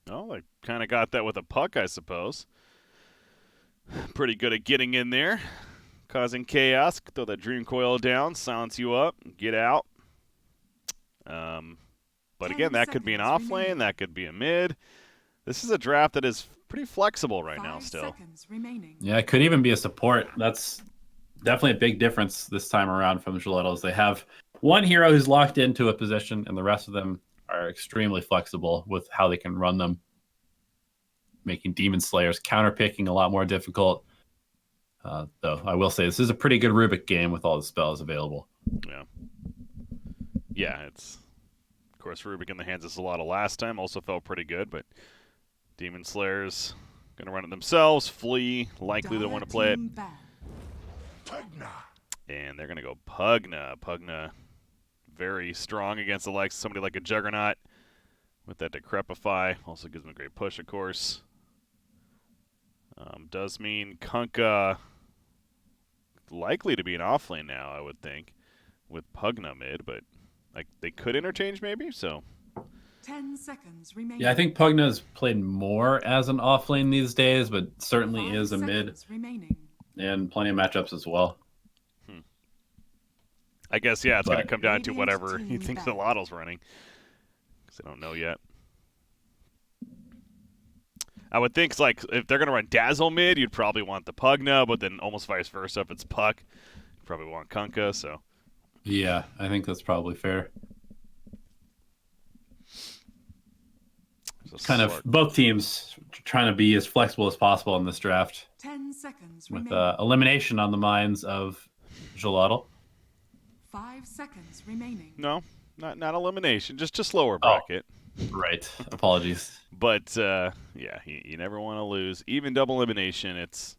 Oh, I kind of got that with a puck, I suppose. Pretty good at getting in there, causing chaos. Throw that dream coil down, silence you up, get out. Um, but again, 10 that could be an seconds off lane, remaining. that could be a mid. This is a draft that is pretty flexible right now 5 still. seconds remaining. Yeah, it could even be a support. That's definitely a big difference this time around from the Xolotls. They have one hero who's locked into a position, and the rest of them are extremely flexible with how they can run them, making Demon Slayers counterpicking a lot more difficult. Though I will say this is a pretty good Rubik game with all the spells available. Yeah. Yeah, it's of course Rubik in the hands of Xolotl last time also felt pretty good, but Demon Slayers gonna run it themselves. Flee likely to want to play it, and they're gonna go Pugna. Pugna very strong against the likes of somebody like a Juggernaut with that Decrepify. Also gives them a great push, of course. Does mean Kunkka likely to be an offlane now, I would think, with Pugna mid, but like they could interchange maybe. So 10 seconds remaining. Yeah, I think Pugna's played more as an offlane these days, but certainly 5 is a mid seconds remaining. and plenty of matchups as well. I guess yeah, it's going to But come down to Radiant whatever he team thinks back. Xolotl running, because I don't know yet. I would think like if they're going to run Dazzle mid, you'd probably want the Pugna, but then almost vice versa if it's Puck, you'd probably want Kunkka. So yeah, I think that's probably fair. Kind of both teams trying to be as flexible as possible in this draft 10 seconds with remaining. elimination on the minds of Xolotl. 5 seconds remaining. No, not elimination, just lower Oh, bracket. right. Apologies. But yeah, you never want to lose. Even double elimination, it's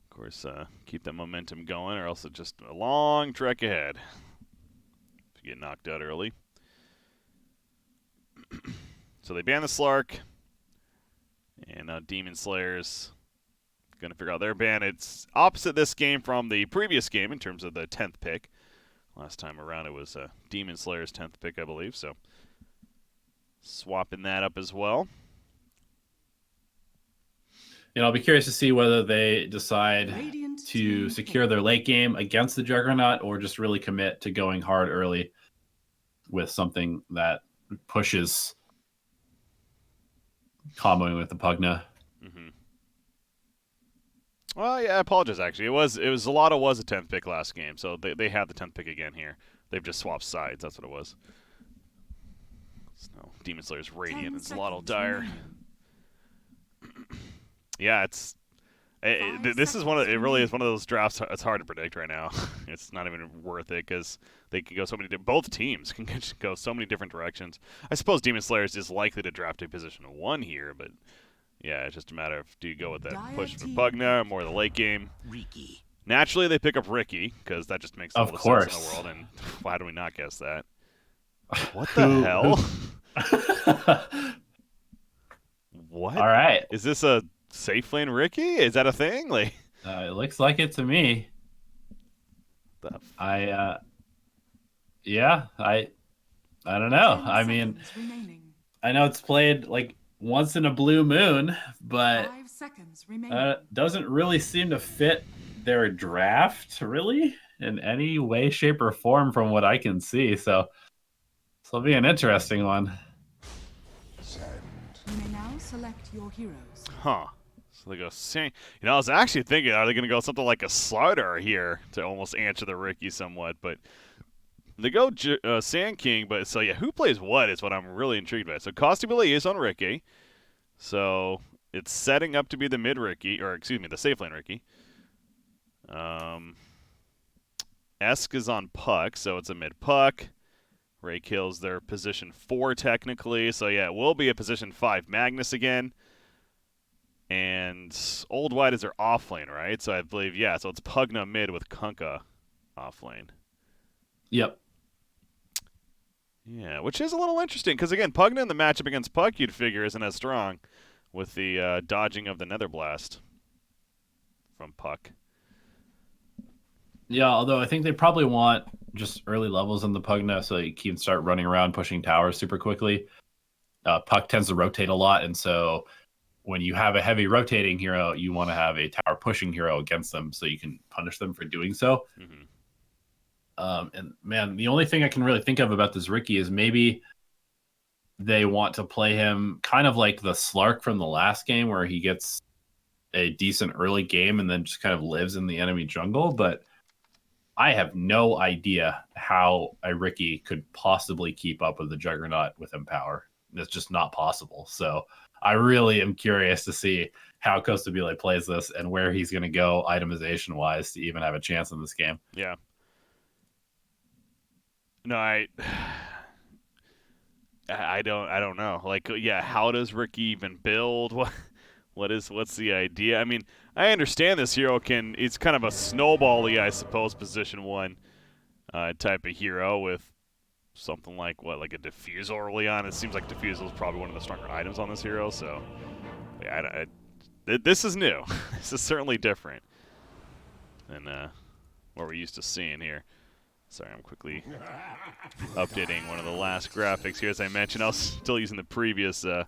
of course keep that momentum going, or else it's just a long trek ahead if you get knocked out early. So they ban the Slark, and Demon Slayers going to figure out their ban. It's opposite this game from the previous game in terms of the 10th pick. Last time around it was Demon Slayer's 10th pick, I believe, so swapping that up as well. I'll be curious to see whether they decide Radiant to team secure their late game against the Juggernaut or just really commit to going hard early with something that pushes comboing with the Pugna. Mm-hmm. Well, yeah, I apologize. Actually, Xolotl was a 10th pick last game, so they had the 10th pick again here. They've just swapped sides. That's what it was. So Demon Slayer's Radiant and Xolotl Dire. Yeah, this is it really is one of those drafts. It's hard to predict right now. It's not even worth it because they can go so many. Both teams can go so many different directions. I suppose Demon Slayers is likely to draft a position 1 here, but yeah, it's just a matter of do you go with that push for Pugna or more the late game. Ricky. Naturally, they pick up Ricky because that just makes all the sense in the world. And why do we not guess that? What the hell? What? All right. Is this a safe lane Ricky? Is that a thing? Like, it looks like it to me. I don't know. I mean, I know it's played like once in a blue moon, but 5 seconds remaining. doesn't really seem to fit their draft really in any way, shape, or form from what I can see. So this will be an interesting one. You may now select your heroes. Huh. So they go Sand. I was actually thinking, are they going to go something like a Slardar here to almost answer the Ricky somewhat? But they go Sand King. But so yeah, who plays what is what I'm really intrigued by. So Costabili is on Ricky. So it's setting up to be the mid Ricky, or excuse me, the safe lane Ricky. Esk is on Puck, so it's a mid Puck. Ray kills their position 4 technically, so yeah, it will be a position 5 Magnus again. And Old White is their offlane, right? So I believe, yeah, so it's Pugna mid with Kunkka offlane. Yep. Yeah, which is a little interesting, because again, Pugna in the matchup against Puck, you'd figure, isn't as strong with the dodging of the Nether Blast from Puck. Yeah, although I think they probably want just early levels in the Pugna so you can start running around pushing towers super quickly. puck tends to rotate a lot, and so when you have a heavy rotating hero, you want to have a tower pushing hero against them so you can punish them for doing so. Mm-hmm. And man, the only thing I can really think of about this Ricky is maybe they want to play him kind of like the Slark from the last game, where he gets a decent early game and then just kind of lives in the enemy jungle. But I have no idea how a Ricky could possibly keep up with the Juggernaut with Empower. It's just not possible. So I really am curious to see how Costabile plays this and where he's going to go itemization wise to even have a chance in this game. Yeah. No, I don't know. Like, yeah, how does Ricky even build? What's the idea? I mean, I understand this hero it's kind of a snowball-y, I suppose, position 1 type of hero with something like like a diffusal early on. It seems like diffusal is probably one of the stronger items on this hero. So, yeah, this is new. This is certainly different than what we're used to seeing here. Sorry, I'm quickly updating one of the last graphics here. As I mentioned, I was still using the previous, the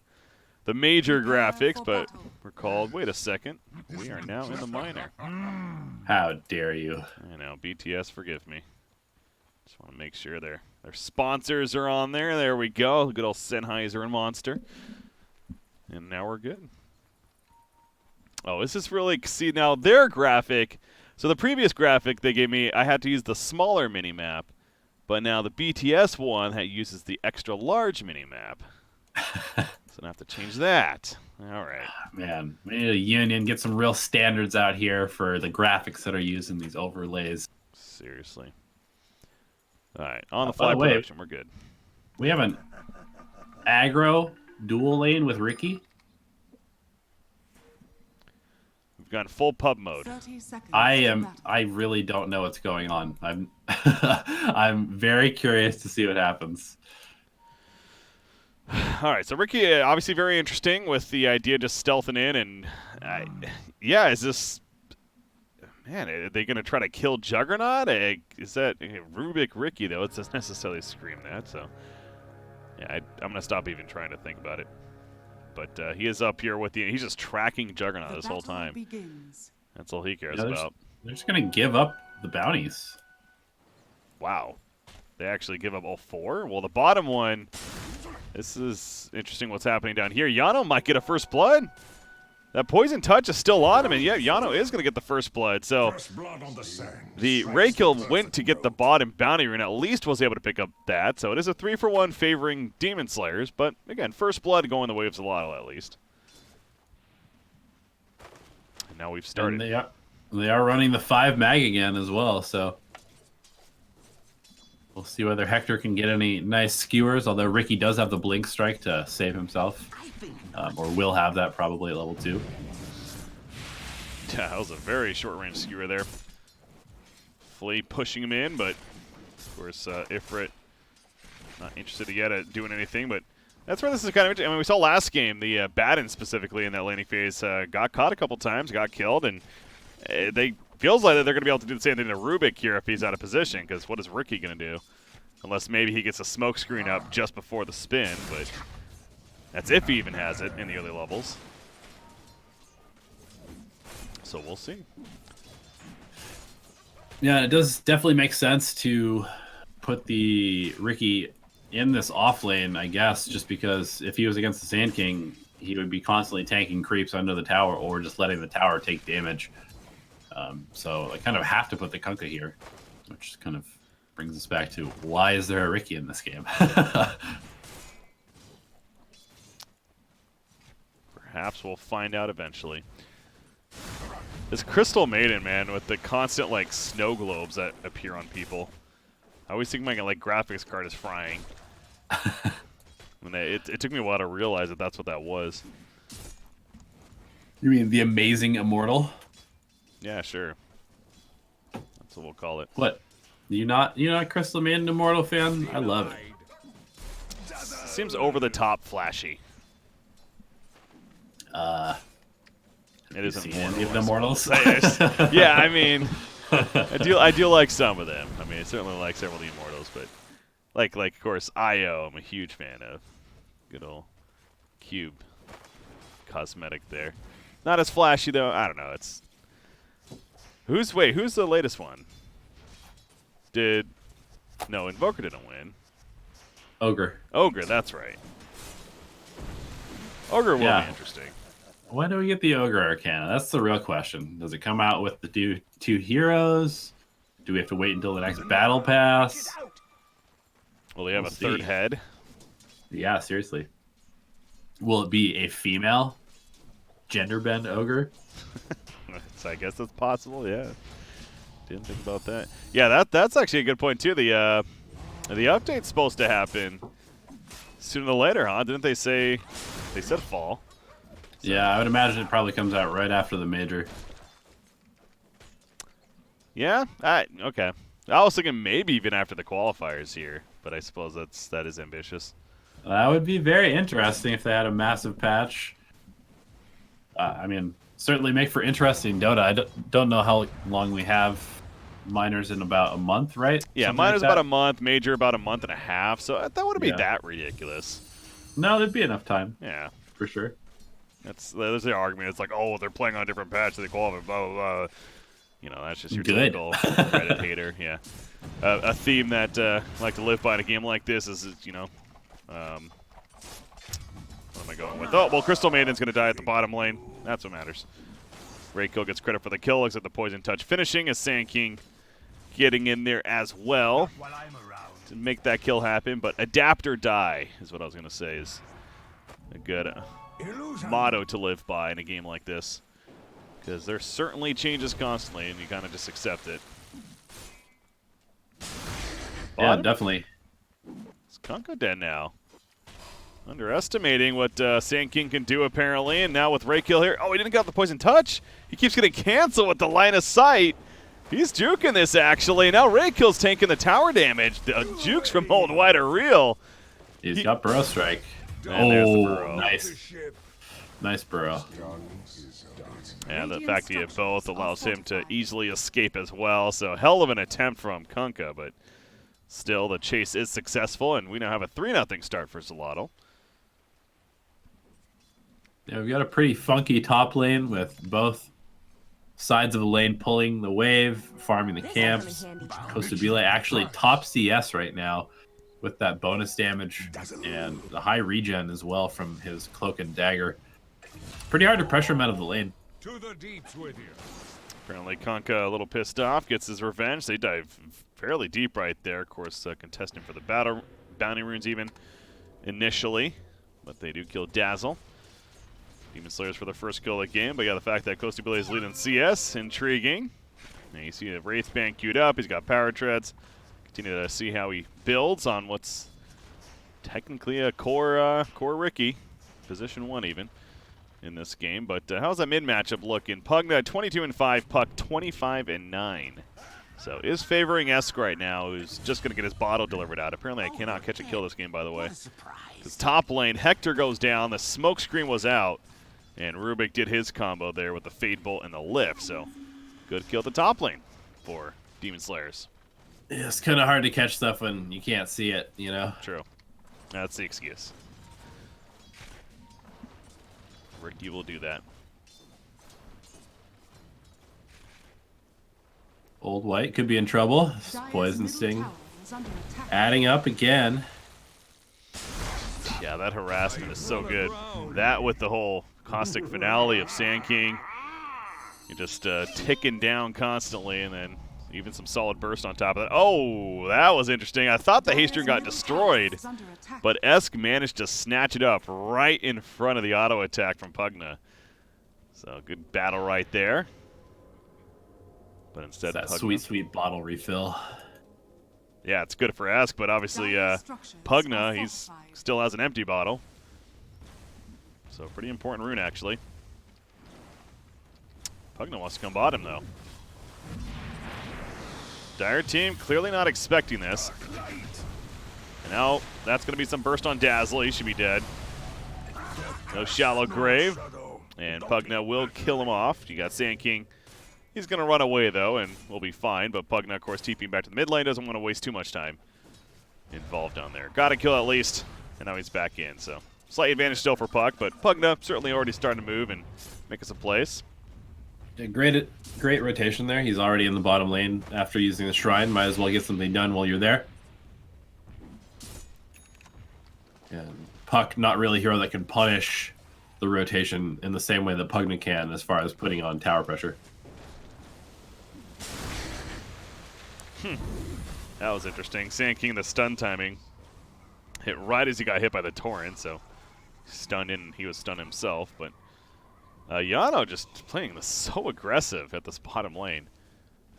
major graphics, but recalled, wait a second, we are now in the minor. How dare you? I know, BTS, forgive me. Just want to make sure their sponsors are on there. There we go, good old Sennheiser and Monster. And now we're good. Oh, this is really, see, now their graphic. So the previous graphic they gave me, I had to use the smaller mini-map, but now the BTS one that uses the extra large mini-map. So I have to change that. All right. Man, we need a union, get some real standards out here for the graphics that are used in these overlays. Seriously. All right, on the fly production, we're good. We have an aggro dual lane with Ricky. Gone full pub mode. I really don't know what's going on. I'm I'm very curious to see what happens. All right, so Ricky, obviously very interesting with the idea of just stealthing in, and yeah, is this, man, are they going to try to kill Juggernaut? Is that Rubik Ricky, though? It doesn't necessarily scream that, so yeah, I'm going to stop even trying to think about it. But he is up here with he's just tracking Juggernaut this whole time. That's all he cares about. They're just going to give up the bounties. Wow. They actually give up all 4? Well, the bottom one, this is interesting what's happening down here. Yano might get a first blood. That poison touch is still on him, and yeah, Yano is going to get the first blood. So the Raykill went to get the bottom bounty rune, at least was able to pick up that. So it is a 3-for-1 favoring Demon Slayers, but again, first blood going the way of Xolotl at least. And now we've started. And they are running the 5 mag again as well, so we'll see whether Hector can get any nice skewers, although Ricky does have the Blink Strike to save himself. Or will have that probably at level 2. Yeah, that was a very short-range skewer there. Flea pushing him in, but of course Ifrit not interested yet at doing anything. But that's where this is kind of interesting. I mean, we saw last game, the Baden specifically in that laning phase got caught a couple times, got killed, and they feels like they're going to be able to do the same thing to Rubik here if he's out of position, because what is Ricky going to do? Unless maybe he gets a smoke screen up just before the spin, but that's if he even has it in the early levels. So we'll see. Yeah, it does definitely make sense to put the Ricky in this off lane, I guess, just because if he was against the Sand King, he would be constantly tanking creeps under the tower or just letting the tower take damage. So I kind of have to put the Kunkka here, which kind of brings us back to why is there a Ricky in this game? Perhaps we'll find out eventually. This Crystal Maiden, man, with the constant like snow globes that appear on people. I always think my like graphics card is frying. It took me a while to realize that that's what that was. You mean the Amazing Immortal? Yeah, sure. That's what we'll call it. What? You're not Crystal Maiden Immortal fan? I love it. Seems over the top flashy. It isn't any of the Immortals. Yeah, I mean, I do like some of them. I mean, I certainly like several of the Immortals, but like of course, IO, I'm a huge fan of. Good old cube cosmetic there. Not as flashy though. I don't know. It's who's the latest one? No, Invoker didn't win. Ogre. Ogre, that's right. Ogre will be interesting. When do we get the Ogre Arcana? That's the real question. Does it come out with the two heroes? Do we have to wait until the next battle pass? Will they have a third head? Yeah, seriously. Will it be a female gender bend ogre? So I guess that's possible, yeah. Didn't think about that. Yeah, that's actually a good point too. The update's supposed to happen sooner than later, huh? Didn't they say they said fall? So. Yeah, I would imagine it probably comes out right after the major. Yeah? Okay. I was thinking maybe even after the qualifiers here, but I suppose that is ambitious. That would be very interesting if they had a massive patch. I mean, certainly make for interesting Dota. I don't know how long we have minors in about a month, right? Yeah, Something minors like about a month, major about a month and a half, so that wouldn't be that ridiculous. No, there'd be enough time. Yeah. For sure. There's the argument. It's like, oh, they're playing on a different patch, so they qualify, blah, blah, blah. You know, that's just your typical Reddit hater. Yeah. A theme that I like to live by in a game like this is, you know, what am I going with? Oh, well, Crystal Maiden's going to die at the bottom lane. That's what matters. Reiko gets credit for the kill. Looks at the Poison Touch finishing as Sand King getting in there as well to make that kill happen. But adapt or die is what I was going to say is a good motto to live by in a game like this. Because there certainly changes constantly, and you kind of just accept it. Yeah, definitely. Is Kunkka dead now? Underestimating what Sand King can do, apparently. And now with Raykill here. Oh, he didn't get the Poison Touch. He keeps getting canceled with the line of sight. He's juking this, actually. Now Raykill's taking the tower damage. The jukes from Old White are real. He's got Burrow Strike. And there's the Burrow. Nice. Nice Burrow. And the fact that he had both allows him to easily escape as well. So hell of an attempt from Kunkka, but still the chase is successful, and we now have a 3-0 start for Xolotl. Yeah, we've got a pretty funky top lane with both sides of the lane pulling the wave, farming the camps. Costabile actually top CS right now with that bonus damage and the high regen as well from his Cloak and Dagger. Pretty hard to pressure him out of the lane. To the deeps with you. Apparently Kunkka a little pissed off, gets his revenge. They dive fairly deep right there. Of course, contesting for the bounty runes even initially, but they do kill Dazzle. Demon Slayers for the first kill of the game, but yeah, the fact that Costabile is leading CS, intriguing. And you see the Wraith Band queued up. He's got power treads. Continue to see how he builds on what's technically a core Ricky, position 1 even in this game. But how's that mid matchup looking? Pugna 22-5, Puck 25-9. So is favoring Esk right now, who's just going to get his bottle delivered out. Apparently I cannot catch a kill this game, by the way. Because top lane, Hector goes down, the smoke screen was out, and Rubik did his combo there with the Fade Bolt and the lift. So good kill at the top lane for Demon Slayers. Yeah, it's kind of hard to catch stuff when you can't see it, you know? True. That's the excuse. Ricky will do that. Old White could be in trouble. Poison Sting adding up again. Yeah, that harassment is so good. That with the whole caustic finale of Sand King. You're just ticking down constantly, and then even some solid burst on top of that. Oh, that was interesting. I thought the Haste Rune got destroyed, but Esk managed to snatch it up right in front of the auto attack from Pugna. So good battle right there. But instead, that sweet, sweet bottle refill. Yeah, it's good for Esk, but obviously Pugna, he still has an empty bottle. So pretty important rune, actually. Pugna wants to come bottom, though. Dire team clearly not expecting this. And now that's going to be some burst on Dazzle. He should be dead. No shallow grave. And Pugna will kill him off. You got Sand King. He's going to run away, though, and we'll be fine. But Pugna, of course, TPing back to the mid lane. Doesn't want to waste too much time involved down there. Got to kill at least. And now he's back in. So slight advantage still for Puck, but Pugna certainly already starting to move and making some plays. Yeah, great rotation there. He's already in the bottom lane after using the Shrine. Might as well get something done while you're there. And Puck, not really a hero that can punish the rotation in the same way that Pugna can as far as putting on tower pressure. That was interesting. Sand King, the stun timing, hit right as he got hit by the Torrent, so stunned in, and he was stunned himself. But Yano just playing this so aggressive at this bottom lane.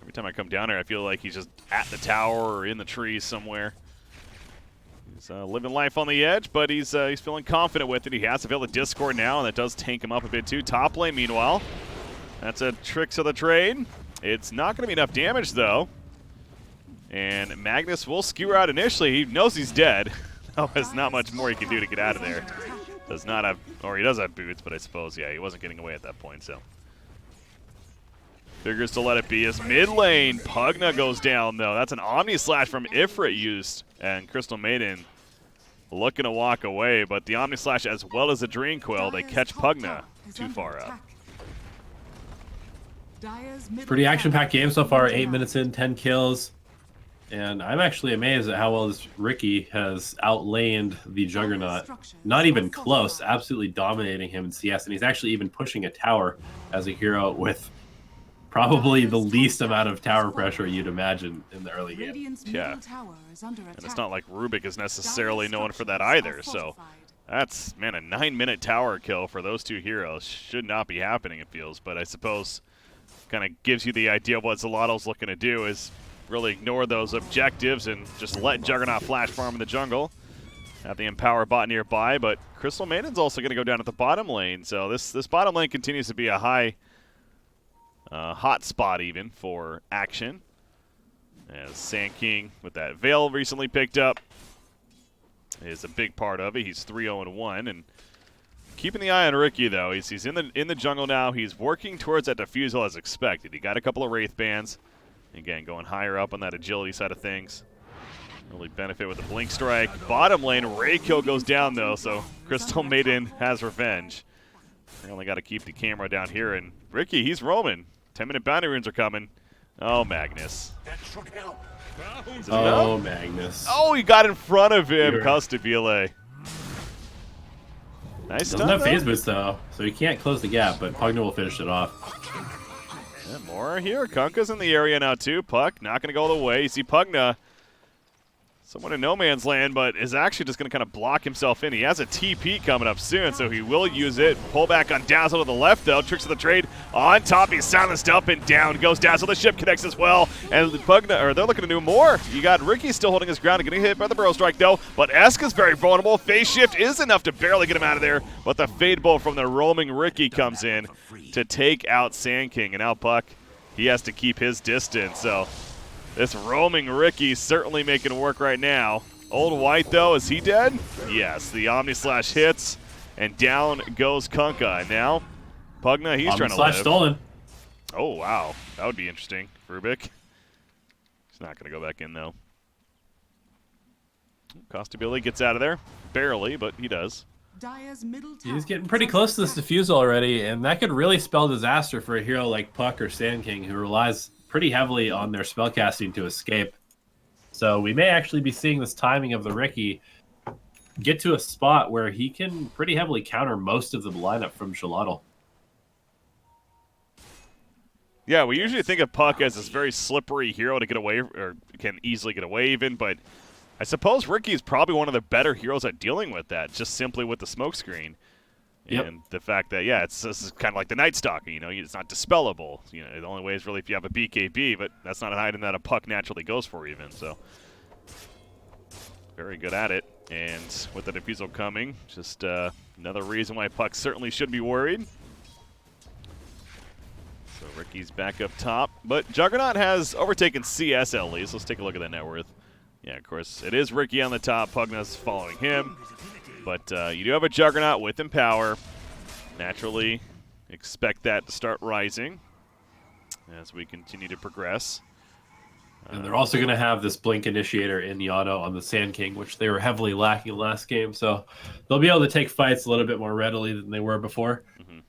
Every time I come down here, I feel like he's just at the tower or in the trees somewhere. He's living life on the edge, but he's feeling confident with it. He has to feel the Discord now, and that does tank him up a bit too. Top lane, meanwhile, that's a tricks of the trade. It's not going to be enough damage, though. And Magnus will skewer out initially. He knows he's dead. There's not much more he can do to get out of there. Does not have, or he does have boots, but I suppose, yeah, he wasn't getting away at that point, so. Figures to let it be as mid lane. Pugna goes down, though. That's an Omni Slash from Ifrit used, and Crystal Maiden looking to walk away, but the Omni Slash as well as the Dream Coil, they catch Pugna too far up. Pretty action-packed game so far. 8 minutes in, 10 kills. And I'm actually amazed at how well this Ricky has outlaned the Juggernaut. Not even close, absolutely dominating him in CS. And he's actually even pushing a tower as a hero with probably the least amount of tower pressure you'd imagine in the early game. Yeah. And it's not like Rubik is necessarily known for that either. So that's, man, a 9-minute tower kill for those two heroes. Should not be happening, it feels. But I suppose kind of gives you the idea of what Xolotl's looking to do is really ignore those objectives and just let Juggernaut flash farm in the jungle. Have the Empower bot nearby, but Crystal Maiden's also going to go down at the bottom lane. So this bottom lane continues to be a high hot spot even for action. As Sand King with that Veil recently picked up is a big part of it. He's 3-0-1 and keeping the eye on Ricky though. He's in the jungle now. He's working towards that defusal as expected. He got a couple of Wraith bands. Again, going higher up on that agility side of things. Really benefit with the Blink Strike. Bottom lane, Raykill goes down, though, so Crystal Maiden has revenge. They only got to keep the camera down here, and Ricky, he's roaming. 10-minute bounty runes are coming. Oh, Magnus. Oh, Magnus. Oh, he got in front of him, Castabile. Nice stuff. Doesn't have phase boost, though, so he can't close the gap, but Pugna will finish it off. Yeah, more here. Kunkka's in the area now, too. Puck not going to go all the way. You see Pugna, someone in no man's land, but is actually just going to kind of block himself in. He has a TP coming up soon, so he will use it. Pull back on Dazzle to the left, though. Tricks of the trade on top. He's silenced up and down goes Dazzle. The ship connects as well, and Pugna, or they're looking to do more. You got Ricky still holding his ground and getting hit by the Burrow Strike, though, but Eska's very vulnerable. Phase Shift is enough to barely get him out of there, but the Fade Bolt from the roaming Ricky comes in to take out Sand King, and now Puck, he has to keep his distance, so this roaming Ricky certainly making it work right now. Old White, though, is he dead? Yes, the Omni Slash hits, and down goes Kunkka. And now, Pugna, he's trying to live. Stolen. Oh, wow. That would be interesting. Rubik. He's not going to go back in, though. Castabile gets out of there. Barely, but he does. He's getting pretty close to this defusal already, and that could really spell disaster for a hero like Puck or Sand King, who relies pretty heavily on their spellcasting to escape. So we may actually be seeing this timing of the Ricky get to a spot where he can pretty heavily counter most of the lineup from Xolotl. Yeah, we usually think of Puck as this very slippery hero to get away, or can easily get away even, but I suppose Ricky is probably one of the better heroes at dealing with that, just simply with the smoke screen. Yep. And the fact that, yeah, this is kind of like the Night Stalker, you know, it's not dispellable. You know, the only way is really if you have a BKB, but that's not an item that a Puck naturally goes for even, so. Very good at it, and with the defusal coming, just another reason why Puck certainly should be worried. So Ricky's back up top, but Juggernaut has overtaken CS at least. Let's take a look at that net worth. Yeah, of course, it is Ricky on the top, Pugna's following him. But you do have a Juggernaut with Empower. Naturally, expect that to start rising as we continue to progress. And they're also going to have this blink initiator in Yano on the Sand King, which they were heavily lacking last game. So they'll be able to take fights a little bit more readily than they were before. Mm-hmm.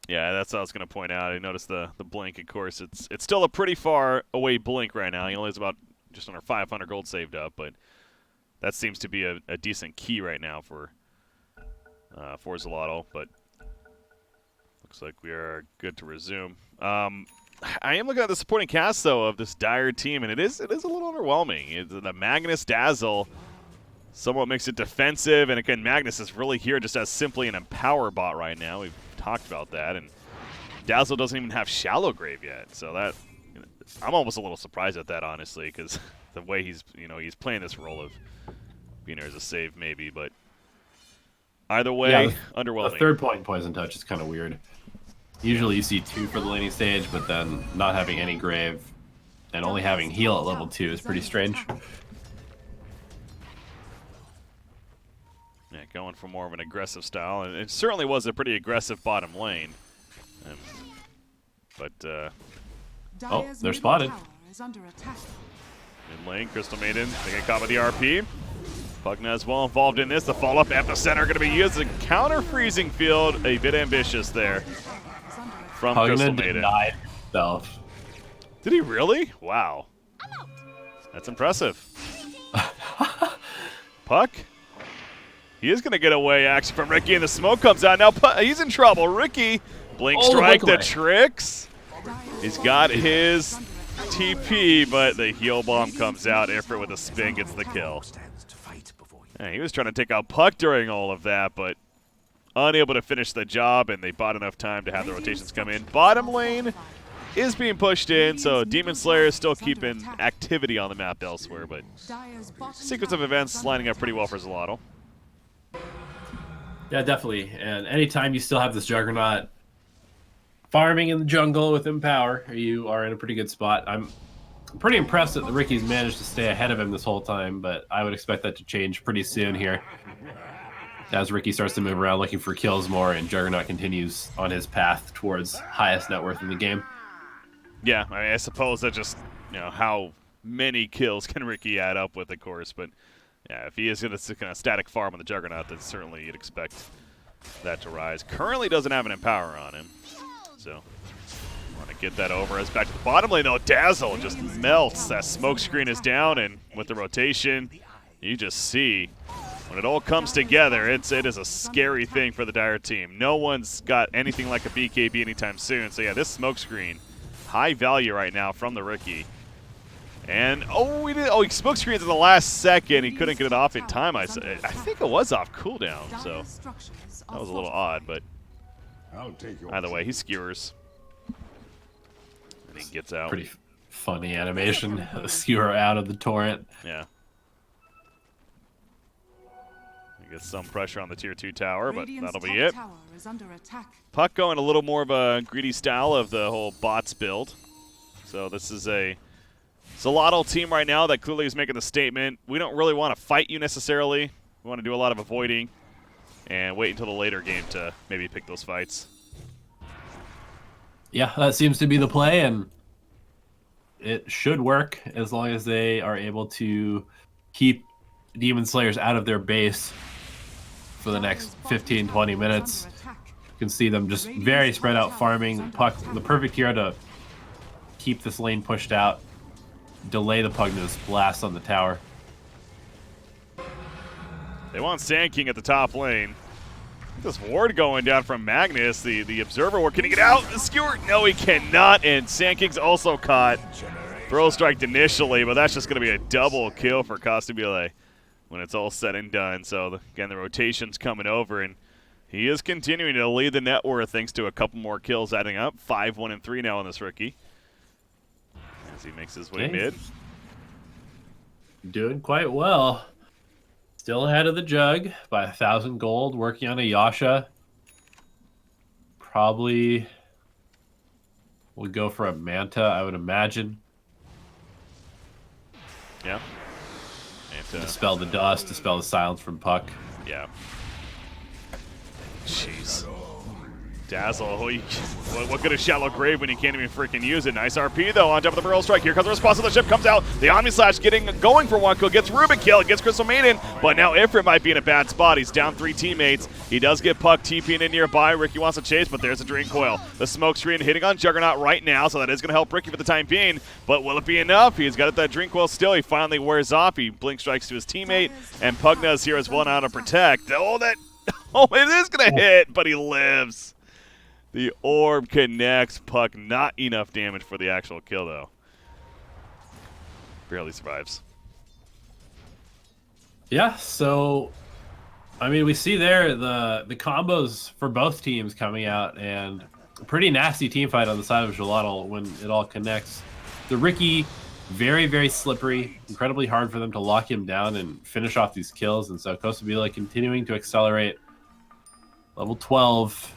Yeah, that's what I was going to point out. I noticed the blink, of course. It's still a pretty far away blink right now. He only has about just under 500 gold saved up, but that seems to be a decent key right now for Xolotl. But looks like we are good to resume. I am looking at the supporting cast, though, of this Dire team, and it is a little underwhelming. The Magnus Dazzle somewhat makes it defensive, and again, Magnus is really here just as simply an Empower bot right now. We've talked about that, and Dazzle doesn't even have Shallow Grave yet, so that I'm almost a little surprised at that, honestly, because the way he's playing this role of being there as a save, maybe, but either way, yeah, underwhelming. The third point in Poison Touch is kind of weird. Usually you see 2 for the laning stage, but then not having any Grave and only having heal at level 2 is pretty strange. Yeah, going for more of an aggressive style, and it certainly was a pretty aggressive bottom lane. Oh, they're spotted. Mid lane, Crystal Maiden, they get caught with the RP. Pugna as well involved in this. The follow-up epicenter going to be used as a counter-freezing field. A bit ambitious there from Crystal Maiden. Denied himself. Did he really? Wow. That's impressive. Puck? He is going to get away, actually, from Ricky, and the smoke comes out. Now he's in trouble. Ricky, Blink Strike the tricks. He's got his TP, but the heal bomb comes out. Ifrit with a spin gets the kill. Yeah, he was trying to take out Puck during all of that, but unable to finish the job, and they bought enough time to have the rotations come in. Bottom lane is being pushed in, so Demon Slayer is still keeping activity on the map elsewhere, but sequence of events lining up pretty well for Xolotl. Yeah, definitely. And anytime you still have this Juggernaut farming in the jungle with Empower, you are in a pretty good spot. I'm pretty impressed that the Ricky's managed to stay ahead of him this whole time, but I would expect that to change pretty soon here as Ricky starts to move around looking for kills more and Juggernaut continues on his path towards highest net worth in the game. Yeah, I suppose that just, how many kills can Ricky add up with, of course, but yeah, if he is going to kind of static farm on the Juggernaut, then certainly you'd expect that to rise. Currently doesn't have an Empower on him, so want to get that over. As back to the bottom lane, though, Dazzle just melts. That smoke screen is down, and with the rotation, you just see when it all comes together, it is a scary thing for the Dire team. No one's got anything like a BKB anytime soon, so yeah, this smoke screen, high value right now from the rookie. And, he smoke screens in the last second. He couldn't get it off in time. I think it was off cooldown, so that was a little odd, but either way, he skewers. And he gets out. Pretty funny animation. The skewer out of the torrent. Yeah. He gets some pressure on the tier 2 tower, but that'll be it. Puck going a little more of a greedy style of the whole bots build. So this is a Xolotl team right now that clearly is making the statement. We don't really want to fight you necessarily. We want to do a lot of avoiding and wait until the later game to maybe pick those fights. Yeah, that seems to be the play, and it should work as long as they are able to keep Demon Slayers out of their base for the next 15-20 minutes. You can see them just very spread out farming. Puck, the perfect hero to keep this lane pushed out, delay the Pugna's blast on the tower. They want Sand King at the top lane. This ward going down from Magnus, the Observer ward. Can he get out? The skewer? No, he cannot, and Sand King's also caught. Throw striked initially, but that's just going to be a double kill for Costumule when it's all said and done. So, again, the rotation's coming over, and he is continuing to lead the net worth thanks to a couple more kills adding up. 5, 1, and 3 now on this rookie as he makes his way mid. Doing quite well. Still ahead of the Jug by 1,000 gold, working on a Yasha. Probably would go for a Manta, I would imagine. Yeah. Dispel the dust, dispel the silence from Puck. Yeah. Jeez. Dazzle, what good is Shallow Grave when you can't even freaking use it? Nice RP though on top of the barrel strike. Here comes the response of the ship, comes out. The Omni Slash going for one kill, gets Rubik kill, gets Crystal Maiden, but now Ifrit might be in a bad spot. He's down 3 teammates. He does get Puck TPing in nearby. Ricky wants to chase, but there's a Drain Coil. The smoke screen hitting on Juggernaut right now, so that is going to help Ricky for the time being, but will it be enough? He's got that Drain Coil still. He finally wears off. He blink strikes to his teammate, and Pugna's here as well now to protect. Oh, it is going to hit, but he lives. The orb connects. Puck, not enough damage for the actual kill, though. Barely survives. Yeah, so, I mean, we see there the combos for both teams coming out, and a pretty nasty team fight on the side of Xolotl when it all connects. The Ricky, very, very slippery, incredibly hard for them to lock him down and finish off these kills, and so Costa Vila continuing to accelerate. Level 12.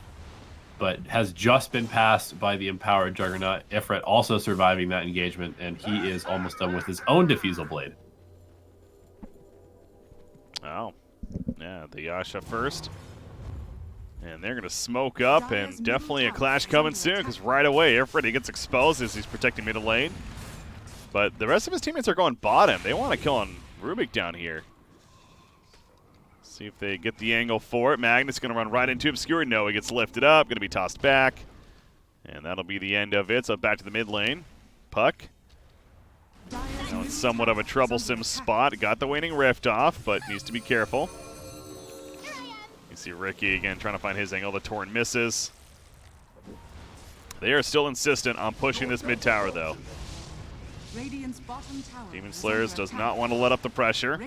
But has just been passed by the empowered Juggernaut. Ifrit also surviving that engagement, and he is almost done with his own Diffusal Blade. Oh, yeah, the Yasha first. And they're going to smoke up, and definitely a clash coming soon, because right away, Ifrit, he gets exposed as he's protecting middle lane. But the rest of his teammates are going bottom. They want to kill on Rubik down here. See if they get the angle for it. Magnus going to run right into Obscure. No, he gets lifted up. Going to be tossed back. And that'll be the end of it. So back to the mid lane. Puck. Now in somewhat of a troublesome spot. Got the Waning Rift off, but needs to be careful. You see Ricky again trying to find his angle. The Torrent misses. They are still insistent on pushing this mid tower, though. Demon Slayers does not want to let up the pressure.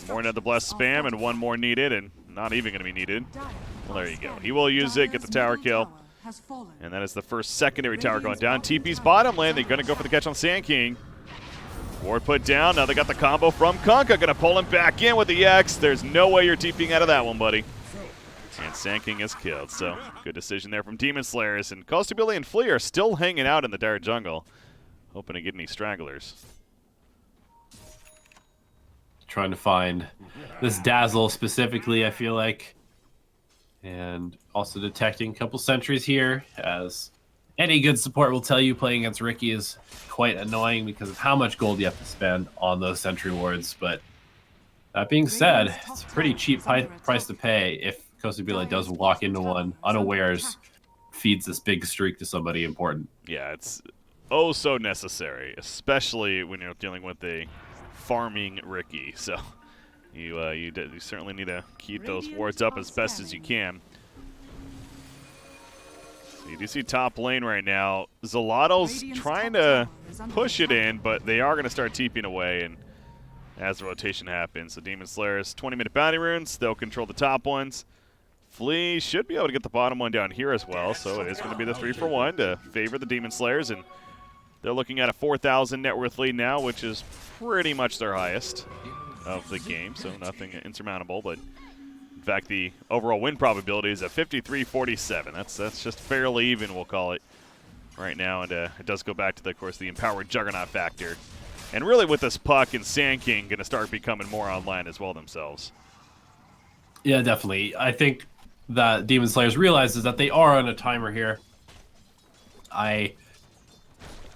More into the Bless spam, and one more needed, and not even going to be needed. Well, there you go. He will use it, get the tower kill. And that is the first secondary tower going down. TP's bottom lane. They're going to go for the catch on Sand King. Ward put down. Now they got the combo from Kunkka. Going to pull him back in with the X. There's no way you're TPing out of that one, buddy. And Sand King is killed. So good decision there from Demon Slayers. And Costa Billy and Flea are still hanging out in the dire jungle. Hoping to get any stragglers. Trying to find this Dazzle specifically, I feel like. And also detecting a couple sentries here, as any good support will tell you playing against Ricky is quite annoying because of how much gold you have to spend on those sentry wards. But that being said, it's a pretty cheap price to pay if Costa Vila does walk into one unawares, feeds this big streak to somebody important. Yeah, it's oh so necessary, especially when you're dealing with a farming Ricky. So you certainly need to keep those wards up as best as you can. So you do see top lane right now. Xolotl's trying to push it in, but they are going to start TPing away, and as the rotation happens, the Demon Slayers 20-minute bounty runes, they'll control the top ones. Flea should be able to get the bottom one down here as well, so it is going to be the 3-for-1 to favor the Demon Slayers, and they're looking at a 4,000 net worth lead now, which is pretty much their highest of the game, so nothing insurmountable. But in fact, the overall win probability is at 53-47. That's just fairly even, we'll call it, right now. And it does go back to, of course, the empowered Juggernaut factor. And really with this Puck and Sand King going to start becoming more online as well themselves. Yeah, definitely. I think that Demon Slayers realizes that they are on a timer here. I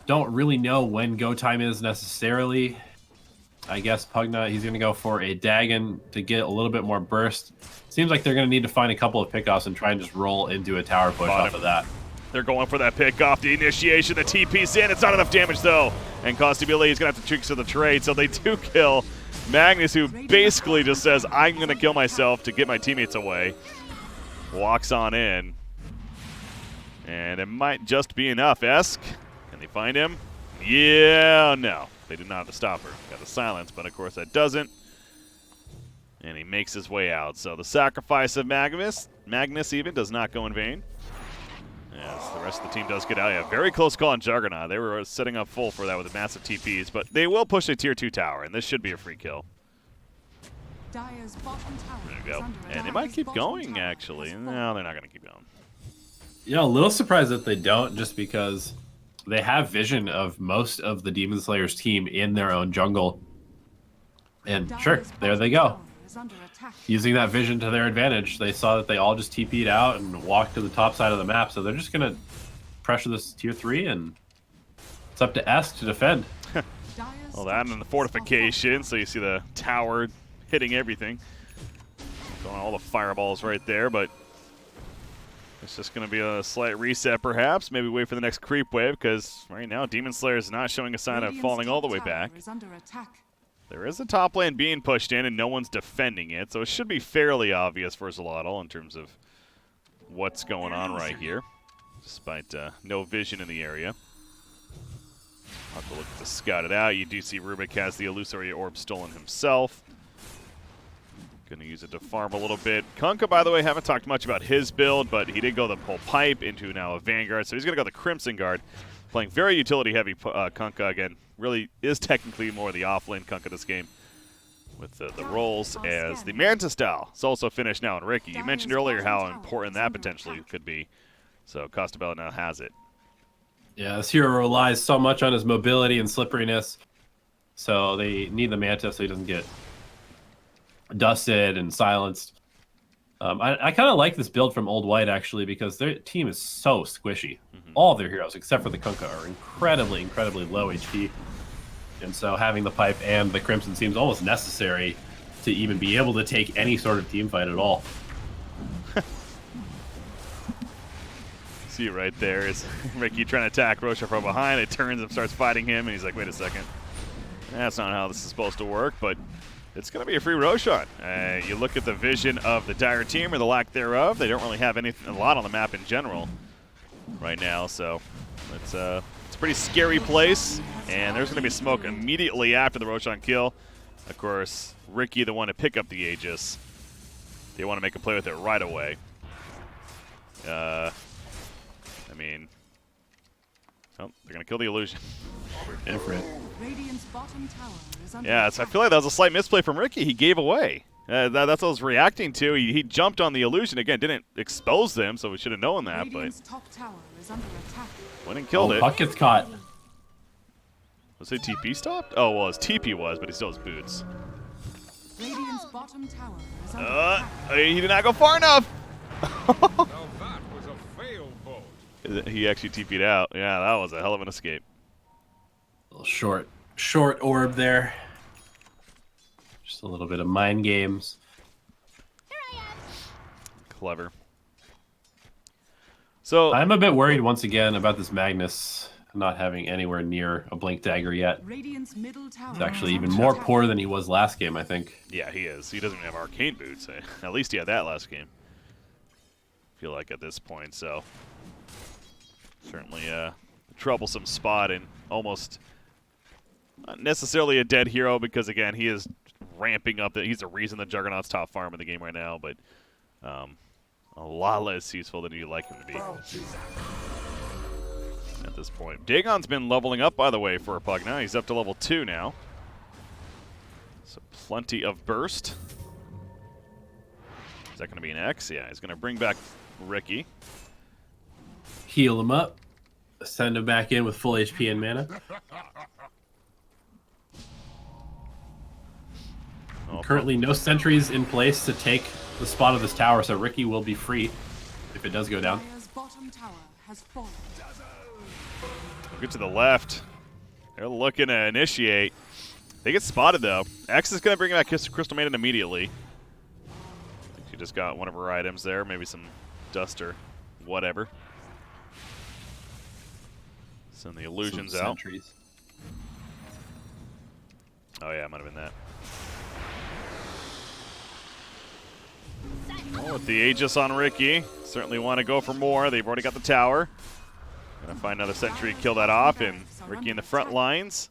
don't really know when go time is necessarily. I guess Pugna, he's going to go for a Dagon to get a little bit more burst. Seems like they're going to need to find a couple of pickoffs and try and just roll into a tower push off of that. They're going for that pick off the initiation. The TP's in. It's not enough damage, though. And Costabile is going to have to trick to the trade, so they do kill Magnus, who basically just says, I'm going to kill myself to get my teammates away. Walks on in. And it might just be enough. Esk, can they find him? Yeah, no. They did not have the stopper. Got the silence, but of course that doesn't. And he makes his way out. So the sacrifice of Magnus even does not go in vain. Yes, the rest of the team does get out. Yeah, very close call on Juggernaut. They were setting up full for that with the massive TPs, but they will push a tier 2 tower, and this should be a free kill. There you go. And they might keep going, actually. No, they're not going to keep going. Yeah, a little surprised that they don't, just because they have vision of most of the Demon Slayers team in their own jungle. And sure, there they go. is under attack. using that vision to their advantage. They saw that they all just TP'd out and walked to the top side of the map, so they're just going to pressure this tier 3, and it's up to S to defend. Well, that and the fortification, so you see the tower hitting everything. Going all the fireballs right there, but it's just going to be a slight reset perhaps. Maybe wait for the next creep wave, because right now Demon Slayer is not showing a sign of falling all the way back. There is a top lane being pushed in, and no one's defending it, so it should be fairly obvious for Xolotl in terms of what's going on right here, despite no vision in the area. I'll have to look to scout it out. You do see Rubik has the Illusory Orb stolen himself. Going to use it to farm a little bit. Kunkka, by the way, haven't talked much about his build, but he did go the whole pipe into now a Vanguard, so he's going to go the Crimson Guard. Playing very utility-heavy Kunkka, again, really is technically more the off-lane Kunkka this game with the rolls, as the Manta style is also finished now in Ricky. You mentioned earlier how important that potentially could be, so Costabella now has it. Yeah, this hero relies so much on his mobility and slipperiness, so they need the Manta so he doesn't get dusted and silenced. I kind of like this build from Old White, actually, because their team is so squishy. All of their heroes, except for the Kunkka, are incredibly, incredibly low HP. And so having the pipe and the Crimson seems almost necessary to even be able to take any sort of team fight at all. See right there is Ricky trying to attack Roshan from behind. It turns and starts fighting him, and he's like, wait a second. That's not how this is supposed to work, but it's going to be a free Roshan. You look at the vision of the Dire team, or the lack thereof. They don't really have a lot on the map in general right now, so it's a pretty scary place. And there's going to be smoke immediately after the Roshan kill. Of course, Ricky, the one to pick up the Aegis. They want to make a play with it right away. I mean, oh, they're going to kill the illusion. Yeah, so I feel like that was a slight misplay from Ricky. He gave away. That's what I was reacting to. He jumped on the illusion again, didn't expose them, so we should have known that. But went and killed it. Puck gets caught. Was it TP stopped? Oh, well, his TP was, but he still has boots. He did not go far enough. He actually TP'd out. Yeah, that was a hell of an escape. A little short orb there. Just a little bit of mind games. Clever. So I'm a bit worried once again about this Magnus not having anywhere near a Blink Dagger yet. He's actually even more poor than he was last game, I think. Yeah, he is. He doesn't have Arcane Boots. At least he had that last game. I feel like at this point, so certainly a troublesome spot, and almost not necessarily a dead hero, because again, he is ramping up. He's the reason the Juggernaut's top farm in the game right now, but a lot less useful than you'd like him to be at this point. Dagon's been leveling up, by the way, for a Pug now. He's up to level 2 now. So plenty of burst. Is that going to be an X? Yeah, he's going to bring back Ricky. Heal him up. Send him back in with full HP and mana. Currently no sentries in place to take the spot of this tower, so Ricky will be free if it does go down. Get to the left. They're looking to initiate. They get spotted, though. X is going to bring back Crystal Maiden immediately. I think she just got one of her items there. Maybe some dust or whatever. Send the illusions out. Oh, yeah, it might have been that. Oh, with the Aegis on Ricky. Certainly want to go for more. They've already got the tower. Gonna find another sentry, kill that off, and Ricky in the front lines.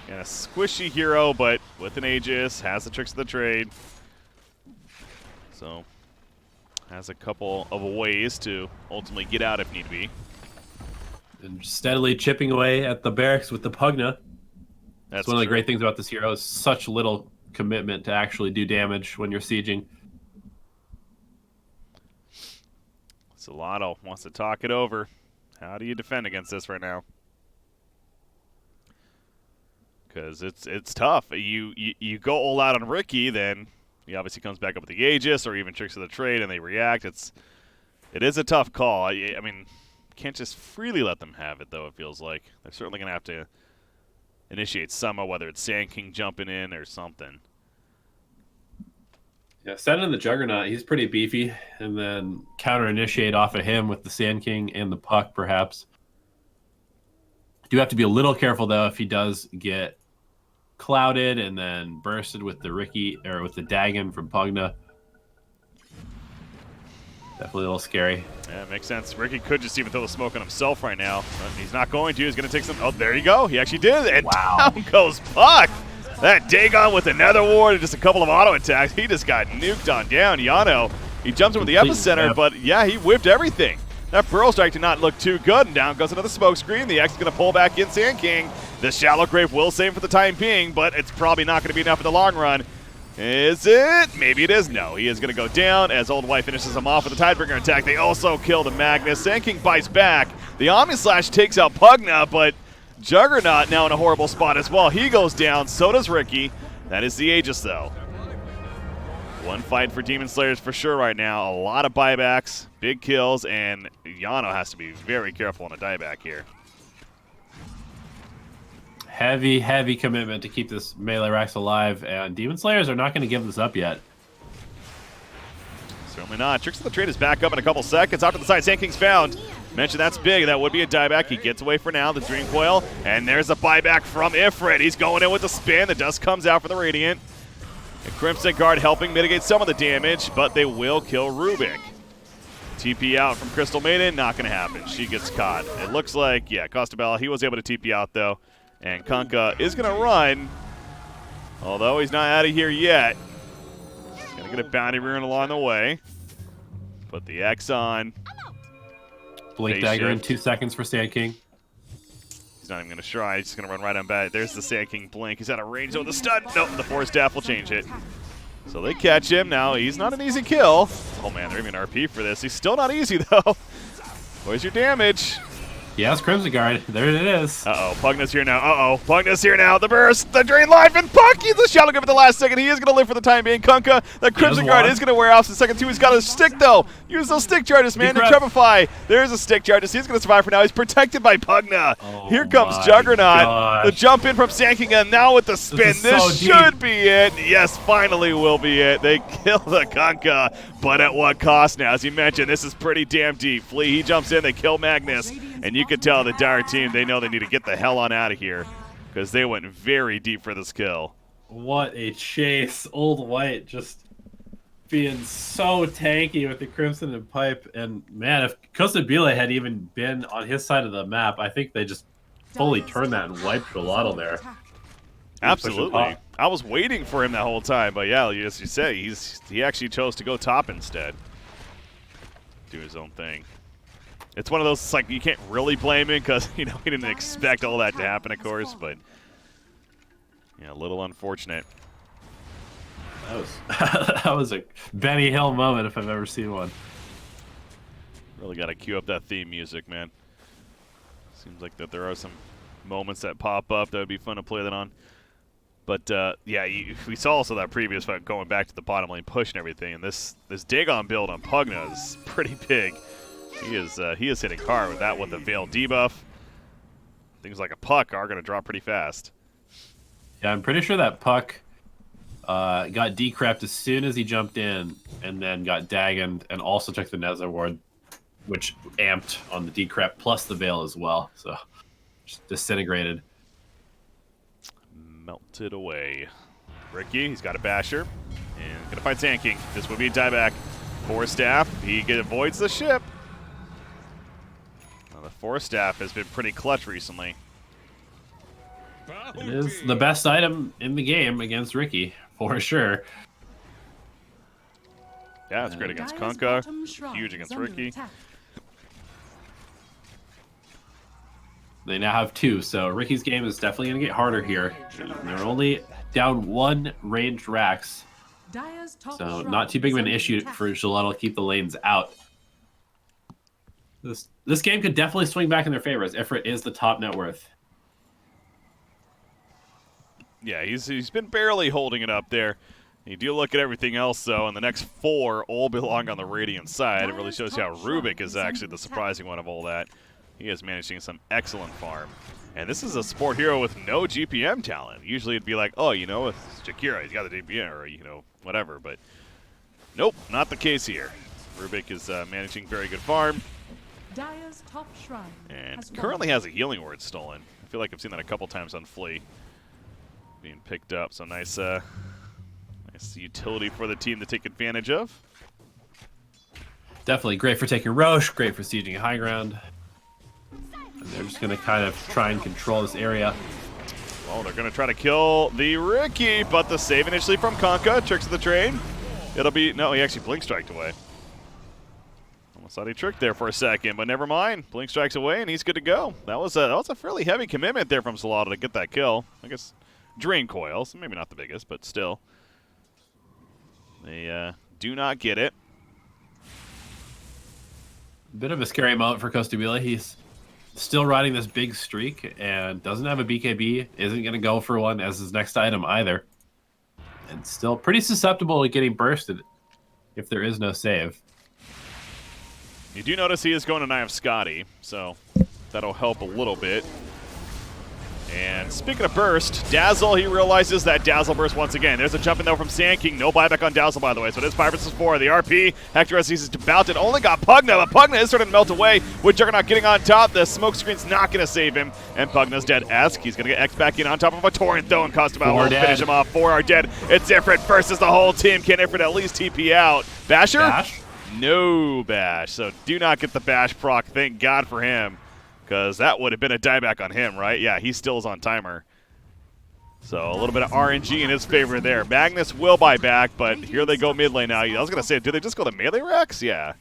And a squishy hero, but with an Aegis, has the tricks of the trade. So, has a couple of ways to ultimately get out if need be. And steadily chipping away at the barracks with the Pugna. That's one of the great things about this hero is such little commitment to actually do damage when you're sieging. Xolotl wants to talk it over. How do you defend against this right now? because it's tough. You go all out on Ricky, then he obviously comes back up with the Aegis or even tricks of the trade, and they react. It is a tough call. I mean, can't just freely let them have it, though, it feels like. They're certainly going to have to initiate somehow, whether it's Sand King jumping in or something. Yeah, send in the Juggernaut. He's pretty beefy. And then counter-initiate off of him with the Sand King and the Puck, perhaps. Do have to be a little careful, though, if he does get clouded and then bursted with the Ricky, or with the Dagon from Pugna. Definitely a little scary. Yeah, it makes sense. Ricky could just even throw the smoke on himself right now, but he's not going to. He's going to take some. Oh, there you go. He actually did. And wow. Down goes Puck. That Dagon with another ward and just a couple of auto attacks. He just got nuked on down. Yano, he jumps in with the epicenter, but yeah, he whipped everything. That Burrow Strike did not look too good, and down goes another smoke screen. The X is going to pull back in Sand King. The Shallow Grave will save for the time being, but it's probably not going to be enough in the long run. Is it? Maybe it is. No, he is going to go down as Old White finishes him off with the Tidebringer attack. They also kill the Magnus. Sand King bites back. The Omni Slash takes out Pugna, but Juggernaut now in a horrible spot as well. He goes down, so does Ricky. That is the Aegis, though. One fight for Demon Slayers for sure right now. A lot of buybacks, big kills, and Yano has to be very careful on a dieback here. Heavy, heavy commitment to keep this melee Rax alive, and Demon Slayers are not going to give this up yet. Certainly not. Tricks of the Trade is back up in a couple seconds. Off to the side, Sand King's found. Mentioned that's big. That would be a dieback. He gets away for now. The Dream Coil. And there's a buyback from Ifrit. He's going in with the spin. The dust comes out for the Radiant. And Crimson Guard helping mitigate some of the damage, but they will kill Rubik. TP out from Crystal Maiden. Not going to happen. She gets caught. It looks like, yeah, Costabella, he was able to TP out, though. And Kunkka is going to run, although he's not out of here yet. Going to get a bounty rune along the way. Put the X on. Blink Dagger in 2 seconds for Sand King. He's not even going to try. He's just going to run right on back. There's the Sand King blink. He's out of range. Oh, the stun. Nope, the Force Staff will change it. So they catch him. Now he's not an easy kill. Oh, man, they're even RP for this. He's still not easy, though. Where's your damage? Yes, Crimson Guard. There it is. Uh-oh, Pugna's here now. Uh-oh, Pugna's here now. The burst, the drain life, and Puck! He's the Shadow Grip at the last second. He is going to live for the time being. Kunkka, the Crimson Guard is going to wear off in second two. He's got a stick, though. Use those stick charges, man, to Trepify. There's a stick charges. He's going to survive for now. He's protected by Pugna. Oh, here comes Juggernaut. Gosh. The jump in from Sand King, and now with the spin. This should be it. Yes, finally will be it. They kill the Kunkka, but at what cost now? As you mentioned, this is pretty damn deep. Flea, he jumps in. They kill Magnus. And you can tell the Dire team, they know they need to get the hell on out of here because they went very deep for this kill. What a chase. Old White just being so tanky with the Crimson and Pipe. And, man, if Kostabile had even been on his side of the map, I think they just fully turned that and wiped Xolotl there. Absolutely. I was waiting for him that whole time. But, yeah, as you say, he actually chose to go top instead. Do his own thing. It's one of those, it's like, you can't really blame him because, you know, he didn't expect all that to happen, of course, but, yeah, a little unfortunate. That was a Benny Hill moment if I've ever seen one. Really got to cue up that theme music, man. Seems like that there are some moments that pop up that would be fun to play that on. But, yeah, we saw also that previous fight going back to the bottom lane push and everything, and this Dagon build on Pugna is pretty big. He is hitting hard with that with the Veil debuff. Things like a Puck are going to drop pretty fast. Yeah, I'm pretty sure that Puck got decrept as soon as he jumped in and then got dagoned and also took the Nether Ward, which amped on the decrep plus the Veil as well. So just disintegrated. Melted away. Ricky, he's got a Basher. And going to fight Sand King. This would be a dieback. Force Staff, he avoids the ship. The Force Staff has been pretty clutch recently. It is the best item in the game against Ricky, for sure. Yeah, it's great against Kunkka. Huge against Ricky. They now have two, so Ricky's game is definitely going to get harder here. They're only down one ranged Rax, so not too big of an issue for Xolotl to keep the lanes out. This game could definitely swing back in their favor as Ifrit is the top net worth. Yeah, he's been barely holding it up there. You do look at everything else, though, and the next 4 all belong on the Radiant side. It really shows you how Rubik is actually the surprising one of all that. He is managing some excellent farm. And this is a support hero with no GPM talent. Usually it'd be like, oh, you know, it's Jakira, he's got the GPM, or, you know, whatever. But nope, not the case here. Rubik is managing very good farm. Dire's top shrine And currently has a healing word stolen. I feel like I've seen that a couple times on Flea being picked up. So nice, nice utility for the team to take advantage of. Definitely great for taking Roche, great for sieging high ground. And they're just going to kind of try and control this area. Well, they're going to try to kill the Ricky, but the save initially from Conka. Tricks of the trade. It'll be... No, he actually blink striked away. Almost thought he tricked there for a second, but never mind. Blink strikes away, and he's good to go. That was a fairly heavy commitment there from Xolotl to get that kill. I guess Drain Coil, so maybe not the biggest, but still. They do not get it. Bit of a scary moment for Costabile. He's still riding this big streak and doesn't have a BKB, isn't going to go for one as his next item either. And still pretty susceptible to getting bursted if there is no save. You do notice he is going to knife Scotty, so that'll help a little bit. And speaking of burst, Dazzle, he realizes that Dazzle burst once again. There's a jump in though from Sand King. No buyback on Dazzle, by the way. So it is 5 versus 4. The RP, Hector has ceases to bout it. Only got Pugna, but Pugna is starting to melt away with Juggernaut getting on top. The smoke screen's not going to save him. And Pugna's dead. Esk, he's going to get X back in on top of a Torrent though, and Costabile will finish him off. 4 are dead. It's Ifrit versus the whole team. Can Ifrit at least TP out? Basher? Bash? No bash. So do not get the bash proc. Thank God for him. Because that would have been a dieback on him, right? Yeah, he still is on timer. So a little bit of RNG in his favor there. Magnus will buy back, but here they go mid lane now. I was going to say, do they just go to melee Rex? Yeah.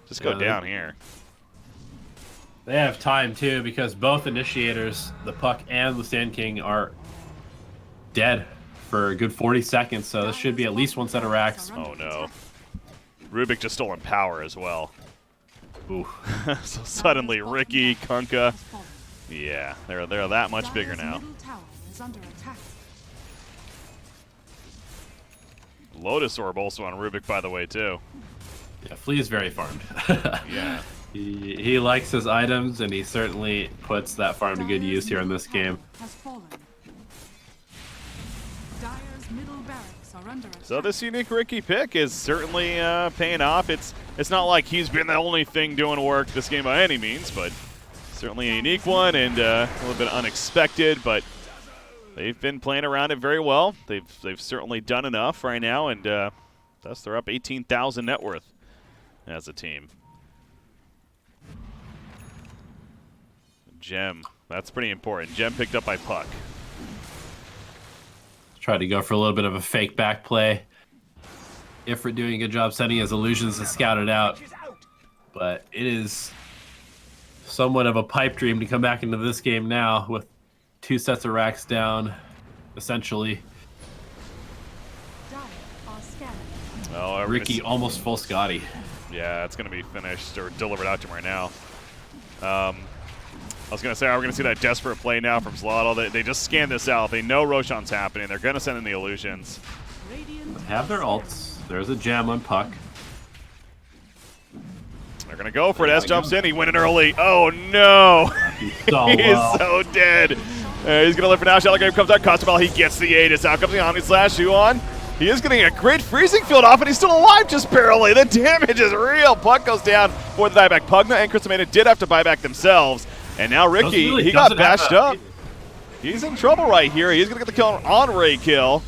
Just go down here. They have time, too, because both initiators, the Puck and the Sand King, are dead for a good 40 seconds. So this should be at least one set of racks. Oh, no. Rubik just stolen power as well. Ooh. So suddenly, Ricky, Kunkka, yeah, they're that much bigger now. Lotus Orb also on Rubik, by the way, too. Yeah, Flea is very farmed. Yeah. He likes his items, and he certainly puts that farm to good use here in this game. So this unique Ricky pick is certainly paying off. It's not like he's been the only thing doing work this game by any means, but certainly a unique one and a little bit unexpected. But they've been playing around it very well. They've certainly done enough right now, and thus they're up 18,000 net worth as a team. Gem, that's pretty important. Gem picked up by Puck. Tried to go for a little bit of a fake back play. Ifrit doing a good job sending his illusions to scout it out. But it is somewhat of a pipe dream to come back into this game now with 2 sets of racks down, essentially. Oh, Ricky almost full Scotty. Yeah, it's going to be finished or delivered out to him right now. I was going to say, we're going to see that desperate play now from Xolotl. They just scanned this out. They know Roshan's happening. They're going to send in the illusions. They have their ults. There's a gem on Puck. They're going to go for it. S jumps in. He went in early. Oh, no. He's so dead. He's going to live for now. Shallow comes out. Costabile, he gets the Aegis. Out comes the Omni Slash. Huon. He is getting a great freezing field off, and he's still alive just barely. The damage is real. Puck goes down for the buyback. Pugna and Christomata did have to buy back themselves. And now Ricky, really he got bashed up. He's in trouble right here. He's going to get the kill on Ray kill.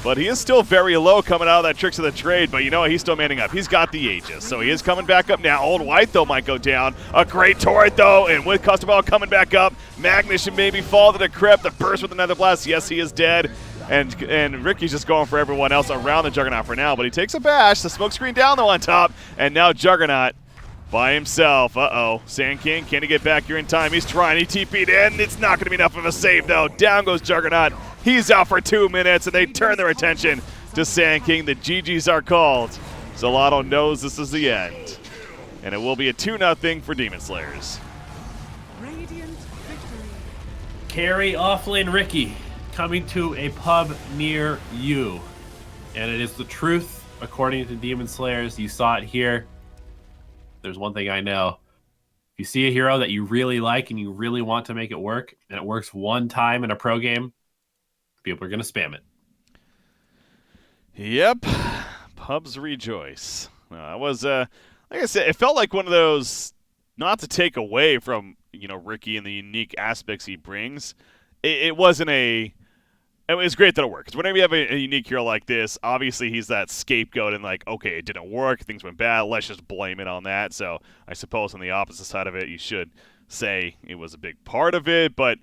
But he is still very low coming out of that tricks of the trade. But you know what? He's still manning up. He's got the Aegis. So he is coming back up now. Old White, though, might go down. A great turret, though. And with Costabile coming back up, Magnus should maybe fall to the crypt. The burst with another blast. Yes, he is dead. And Ricky's just going for everyone else around the Juggernaut for now. But he takes a bash. The smoke screen down, though, on top. And now Juggernaut by himself. Uh-oh. Sand King, can he get back here in time? He's trying. He TP'd in. It's not going to be enough of a save, though. Down goes Juggernaut. He's out for 2 minutes, and they turn their attention to Sand King. The GGs are called. Xolotl knows this is the end. And it will be a 2-0 for Demon Slayers. Radiant victory. Carry off lane Ricky. coming to a pub near you. And it is the truth, according to Demon Slayers. You saw it here. There's one thing I know. If you see a hero that you really like and you really want to make it work, and it works one time in a pro game, people are going to spam it. Yep. Pubs rejoice. It was, like I said, it felt like one of those, not to take away from, Ricky and the unique aspects he brings. It wasn't a, I mean, it's great that it works. Whenever you have a unique hero like this, obviously he's that scapegoat and like, okay, it didn't work, things went bad, let's just blame it on that. So I suppose on the opposite side of it, you should say it was a big part of it, but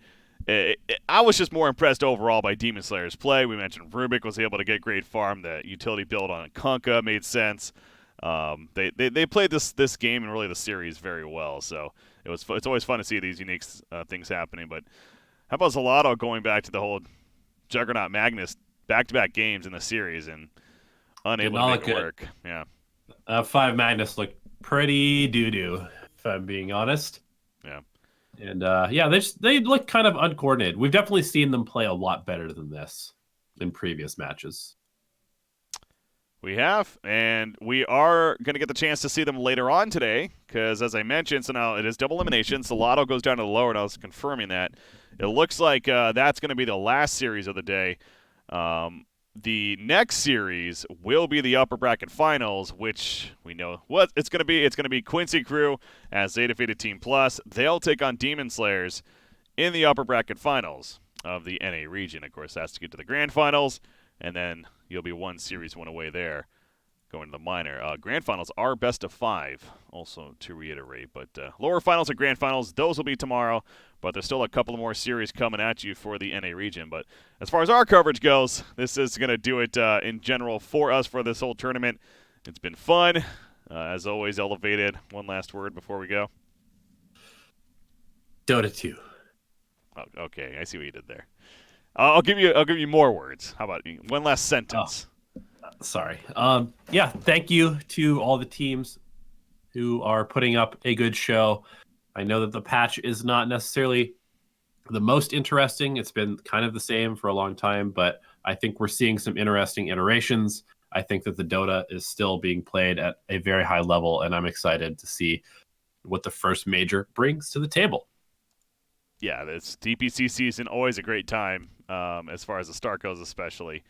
I was just more impressed overall by Demon Slayer's play. We mentioned Rubik was able to get great farm. The utility build on Kunkka made sense. They played this game and really the series very well. So it's always fun to see these unique things happening. But how about Xolotl going back to the whole Juggernaut Magnus back-to-back games in the series and unable to make it work? Yeah. 5 Magnus looked pretty doo-doo, if I'm being honest. Yeah. And they look kind of uncoordinated. We've definitely seen them play a lot better than this in previous matches. We have, and we are going to get the chance to see them later on today because, as I mentioned, so now it is double elimination. Xolotl goes down to the lower, and I was confirming that. It looks like that's going to be the last series of the day. The next series will be the upper bracket finals, which we know what it's going to be. It's going to be Quincy Crew as they defeated Team Plus. They'll take on Demon Slayers in the upper bracket finals of the NA region. Of course, that's to get to the grand finals, and then you'll be one series one away there going to the minor. Grand finals are best of 5, also to reiterate. But lower finals and grand finals, those will be tomorrow. But there's still a couple more series coming at you for the NA region. But as far as our coverage goes, this is going to do it in general for us for this whole tournament. It's been fun. As always, Elevated. One last word before we go. Dota 2. Oh, okay, I see what you did there. I'll give you more words. How about one last sentence? Sorry. Thank you to all the teams who are putting up a good show. I know that the patch is not necessarily the most interesting. It's been kind of the same for a long time, but I think we're seeing some interesting iterations. I think that the Dota is still being played at a very high level, and I'm excited to see what the first major brings to the table. Yeah, this DPC season, always a great time, as far as the start goes especially.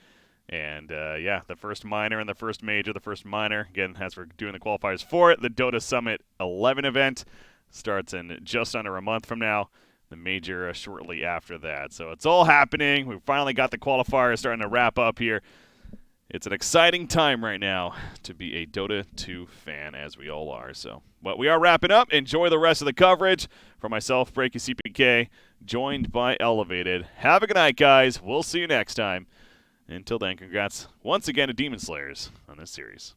And, the first minor and the first major, the first minor, again, as we're doing the qualifiers for it, the Dota Summit 11 event starts in just under a month from now. The major shortly after that. So it's all happening. We've finally got the qualifiers starting to wrap up here. It's an exciting time right now to be a Dota 2 fan, as we all are. So, but we are wrapping up. Enjoy the rest of the coverage. For myself, Breaky CPK, joined by Elevated. Have a good night, guys. We'll see you next time. Until then, congrats once again to Demon Slayers on this series.